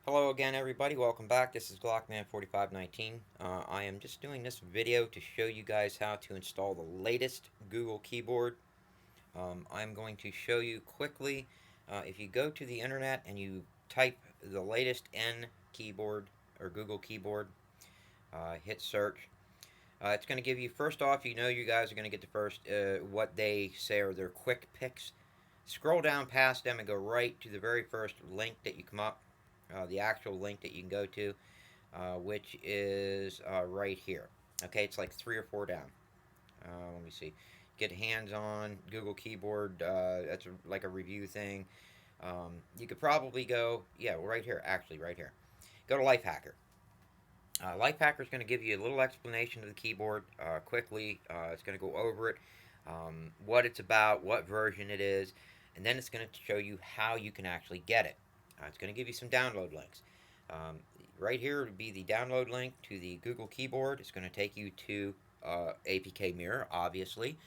Hello again, everybody. Welcome back. This is Glockman4519. I am just doing this video to show you guys how to install the latest Google keyboard. I'm going to show you quickly. If you go to the internet and you type the latest N keyboard or Google keyboard, hit search. It's going to give you, first off, you guys are going to get the first, what they say are their quick picks. Scroll down past them and go right to the very first link that you come up, the actual link that you can go to, which is right here. Okay, it's like three or four down. Let me see. Get hands on Google Keyboard. That's like a review thing. You could probably go, yeah, right here, actually, right here. Go to Lifehacker. Lifehacker is going to give you a little explanation of the keyboard quickly. It's going to go over it, what it's about, what version it is, and then it's going to show you how you can actually get it. It's going to give you some download links. Um, right here would be the download link to the Google keyboard. It's going to take you to APK Mirror, obviously.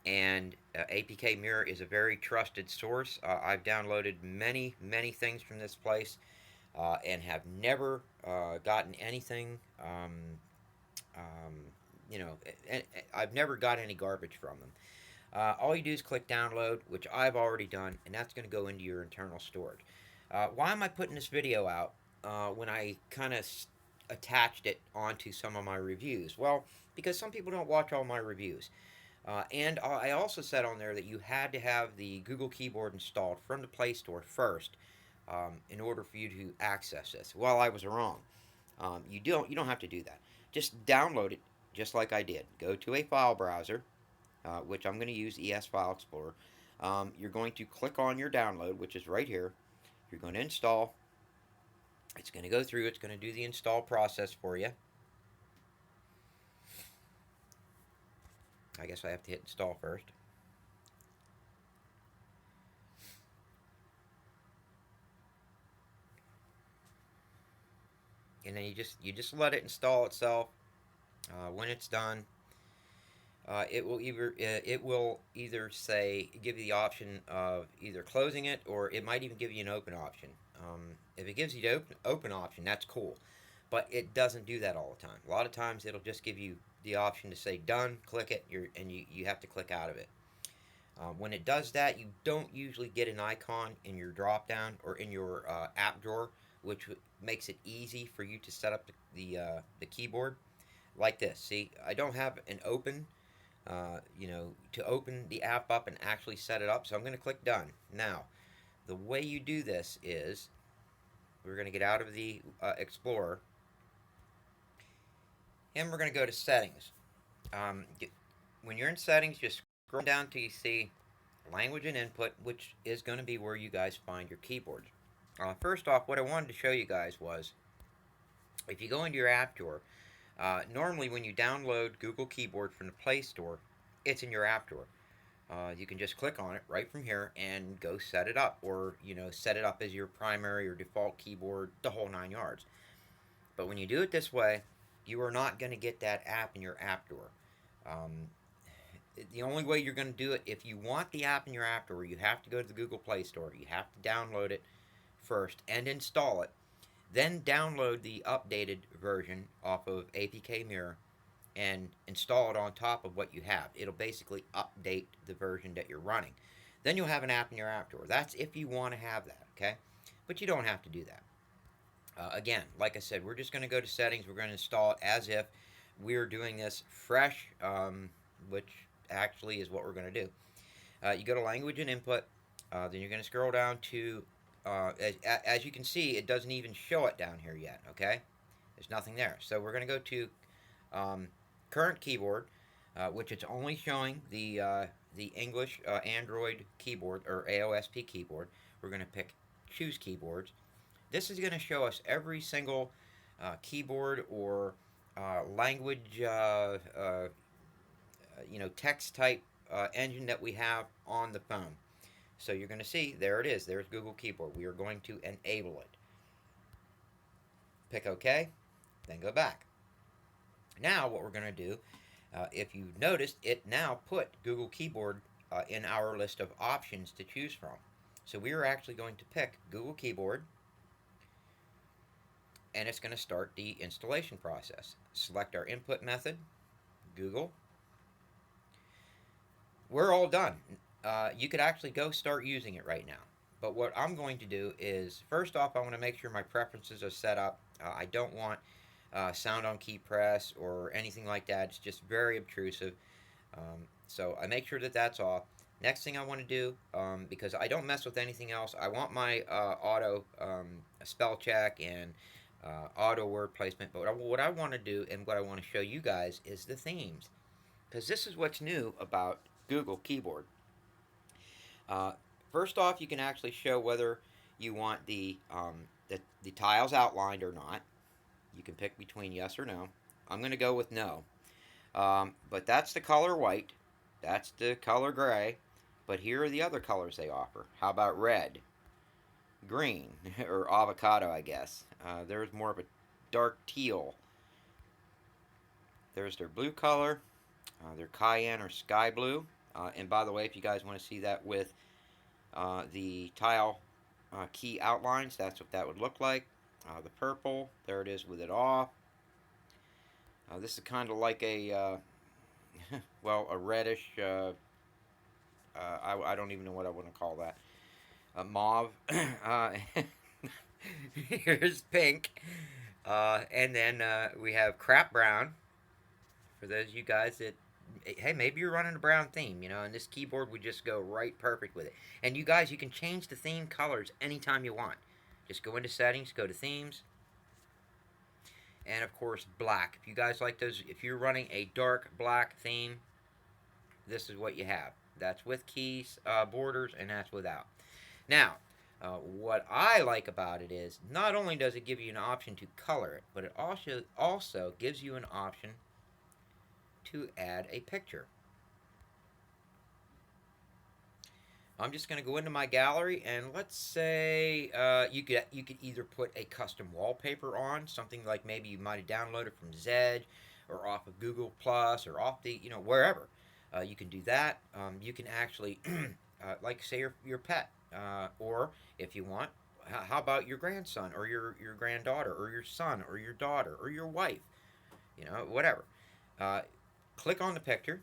And APK Mirror is a very trusted source. I've downloaded many things from this place and have never gotten anything. Um, you know, I've never got any garbage from them. All you do is click download, which I've already done, and that's going to go into your internal storage. Why am I putting this video out when I kind of attached it onto some of my reviews? Well, because some people don't watch all my reviews. And I also said on there that you had to have the Google keyboard installed from the Play Store first in order for you to access this. Well, I was wrong. You don't have to do that. Just download it, just like I did. Go to a file browser, which I'm going to use ES File Explorer. You're going to click on your download, which is right here. You're going to install. It's going to go through. It's going to do the install process for you. I guess I have to hit install first. And then you just let it install itself. When it's done, it will either say give you the option of either closing it, or it might even give you an open option. If it gives you the open option, that's cool, but it doesn't do that all the time. A lot of times it'll just give you the option to say done, click it, and you have to click out of it. When it does that, you don't usually get an icon in your drop down or in your app drawer, which makes it easy for you to set up the keyboard like this. See, I don't have an open, to open the app up and actually set it up. So I'm going to click done. Now, the way you do this is we're going to get out of the Explorer, and we're going to go to settings. When you're in settings, just scroll down till you see language and input, which is going to be where you guys find your keyboards. First off, what I wanted to show you guys was if you go into your app drawer, normally when you download Google Keyboard from the Play Store, it's in your app drawer. You can just click on it right from here and go set it up, or set it up as your primary or default keyboard, the whole 9 yards. But when you do it this way, you are not going to get that app in your app drawer. Um, the only way you're going to do it, if you want the app in your app drawer, you have to go to the Google Play Store. You have to download it first and install it. Then download the updated version off of APK Mirror and install it on top of what you have. It'll basically update the version that you're running. Then you'll have an app in your app drawer. That's if you want to have that, okay? But you don't have to do that. Again, like I said, we're just going to go to settings. We're going to install it as if we're doing this fresh, which actually is what we're going to do. You go to language and input. Then you're going to scroll down to, as you can see, it doesn't even show it down here yet, okay? There's nothing there. So we're going to go to current keyboard, which it's only showing the English Android keyboard or AOSP keyboard. We're going to pick choose keyboards. This is going to show us every single keyboard or language, text type engine that we have on the phone. So you're going to see, there it is. There's Google Keyboard. We are going to enable it. Pick OK, then go back. Now what we're going to do, if you've noticed, it now put Google Keyboard in our list of options to choose from. So we are actually going to pick Google Keyboard, and it's going to start the installation process. Select our input method, Google. We're all done. You could actually go start using it right now. But what I'm going to do is, first off, I want to make sure my preferences are set up. I don't want sound on key press or anything like that. It's just very obtrusive. So I make sure that that's off. Next thing I want to do, because I don't mess with anything else, I want my auto spell check and auto word placement. But what I want to do and what I want to show you guys is the themes. Because this is what's new about Google Keyboard. First off, you can actually show whether you want the tiles outlined or not. You can pick between yes or no. I'm going to go with no. But that's the color white. That's the color gray. But here are the other colors they offer. How about red? Green, or avocado, I guess. There's more of a dark teal. There's their blue color. Their cayenne or sky blue. And by the way, if you guys want to see that with the tile key outlines, that's what that would look like. The purple, there it is with it off. This is kind of like a, well, a reddish, I don't even know what I want to call that. Mauve. Here's pink. And then we have crap brown. For those of you guys that, hey, maybe you're running a brown theme, you know, and this keyboard would just go right perfect with it. And you guys, you can change the theme colors anytime you want. Just go into settings, go to themes, and of course black. If you guys like those, if you're running a dark black theme, this is what you have. That's with keys, borders, and that's without. Now, what I like about it is not only does it give you an option to color it, but it also gives you an option to add a picture. I'm just going to go into my gallery, and let's say you could either put a custom wallpaper on, something like maybe you might have downloaded from Zedge or off of Google Plus or off the, you know, wherever. You can do that. You can actually, like say your pet, or if you want, how about your grandson or your granddaughter or your son or your daughter or your wife, you know, whatever. Click on the picture.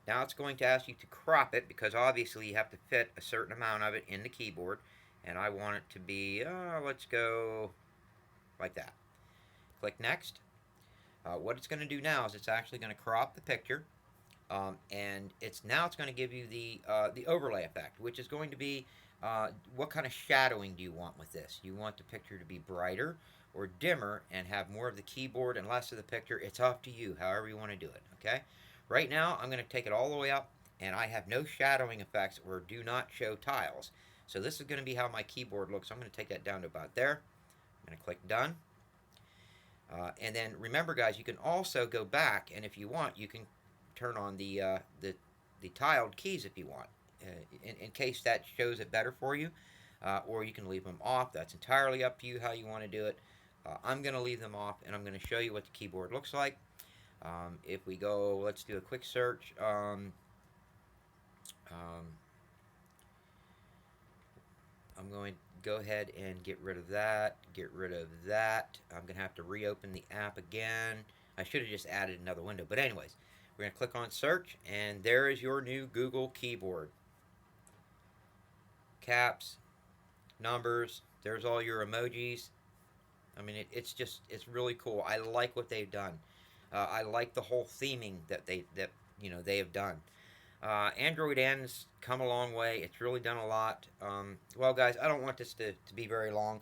Now it's going to ask you to crop it because obviously you have to fit a certain amount of it in the keyboard. And I want it to be, let's go like that. Click Next. What it's going to do now is it's actually going to crop the picture. And it's going to give you the overlay effect, which is going to be what kind of shadowing do you want with this? You want the picture to be brighter or dimmer and have more of the keyboard and less of the picture. It's up to you, however you want to do it, okay? Right now, I'm going to take it all the way up, and I have no shadowing effects or do not show tiles. So this is going to be how my keyboard looks. I'm going to take that down to about there. I'm going to click Done. And then remember, guys, you can also go back, and if you want, you can turn on the tiled keys if you want, in case that shows it better for you. Or you can leave them off. That's entirely up to you how you want to do it. I'm going to leave them off, and I'm going to show you what the keyboard looks like. If we go, let's do a quick search. I'm going to go ahead and get rid of that. Get rid of that. I'm going to have to reopen the app again. I should have just added another window. But anyways, we're going to click on search, and there is your new Google keyboard. Caps, numbers, there's all your emojis. I mean, it's really cool. I like what they've done. I like the whole theming that they have done. Android N's come a long way. It's really done a lot. Well, guys, I don't want this to be very long.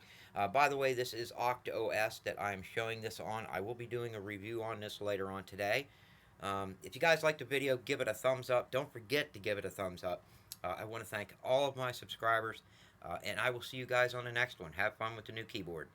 By the way, this is OctaOS that I'm showing this on. I will be doing a review on this later on today. If you guys liked the video, give it a thumbs up. Don't forget to give it a thumbs up. I want to thank all of my subscribers, and I will see you guys on the next one. Have fun with the new keyboard.